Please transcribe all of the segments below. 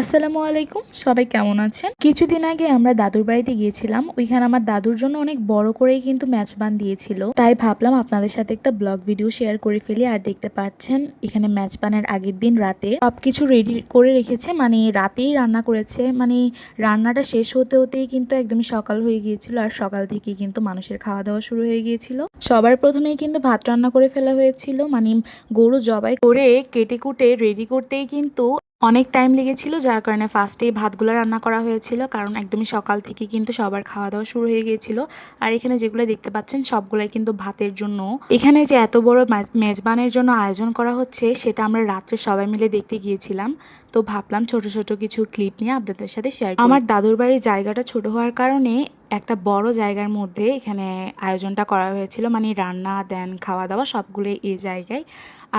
আসসালামু আলাইকুম, সবাই কেমন আছেন? কিছুদিন আগে আমরা দাদুর বাড়িতে গিয়েছিলাম। ওইখানে আমার দাদুর জন্য অনেক বড় করেই কিন্তু মেজবান দিয়েছিল। তাই ভাবলাম আপনাদের সাথে একটা ব্লগ ভিডিও শেয়ার করে ফেলি। আর দেখতে পাচ্ছেন এখানে মেজবানের আগের দিন রাতে সবকিছু রেডি করে রেখেছে, মানে রাতেই রান্না করেছে। মানে রান্নাটা শেষ হতে হতেই কিন্তু একদমই সকাল হয়ে গিয়েছিল, আর সকাল থেকেই কিন্তু মানুষের খাওয়া দাওয়া শুরু হয়ে গিয়েছিল। সবার প্রথমেই কিন্তু ভাত রান্না করে ফেলা হয়েছিল, মানে গরু জবাই করে কেটে কুটে রেডি করতেই কিন্তু অনেক টাইম লেগেছিল, যার কারণে ফার্স্টেই ভাতগুলো রান্না করা হয়েছিল, কারণ একদমই সকাল থেকে কিন্তু সবার খাওয়া দাওয়া শুরু হয়ে গিয়েছিল। আর এখানে যেগুলো দেখতে পাচ্ছেন সবগুলাই কিন্তু ভাতের জন্য। এখানে যে এত বড় মেজবানের জন্য আয়োজন করা হচ্ছে সেটা আমরা রাত্রে সবাই মিলে দেখতে গিয়েছিলাম। তো ভাবলাম ছোট ছোট কিছু ক্লিপ নিয়ে আপনাদের সাথে শেয়ার করি। আমার দাদুর বাড়ির জায়গাটা ছোট হওয়ার কারণে একটা বড় জায়গার মধ্যে এখানে আয়োজনটা করা হয়েছিল, মানে রান্না দেন খাওয়া দাওয়া সবগুলো এই জায়গায়।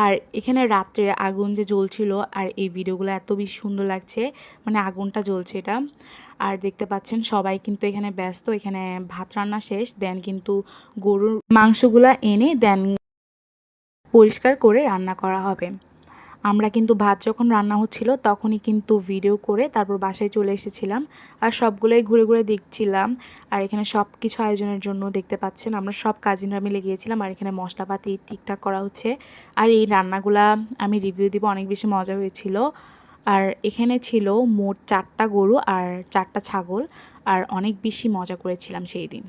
আর এখানে রাত্রে আগুন যে জ্বলছিল, আর এই ভিডিওগুলো এত বেশি সুন্দর লাগছে, মানে আগুনটা জ্বলছে এটা। আর দেখতে পাচ্ছেন সবাই কিন্তু এখানে ব্যস্ত। এখানে ভাত রান্না শেষ, দেন কিন্তু গরুর মাংসগুলা এনে দেন পরিষ্কার করে রান্না করা হবে। আমরা কিন্তু ভাত যখন রান্না হচ্ছিল তখনই কিন্তু ভিডিও করে তারপর বাসায় চলে এসেছিলাম, আর সবগুলোই ঘুরে ঘুরে দেখছিলাম। আর এখানে সব কিছু আয়োজনের জন্য দেখতে পাচ্ছেন আমরা সব কাজিনরা মিলে গিয়েছিলাম। আর এখানে মশলাপাতি ঠিকঠাক করা হচ্ছে। আর এই রান্নাগুলা আমি রিভিউ দিব, অনেক বেশি মজা হয়েছিল। আর এখানে ছিল মোট 4টা গরু আর 4টা ছাগল, আর অনেক বেশি মজা করেছিলাম সেই দিন।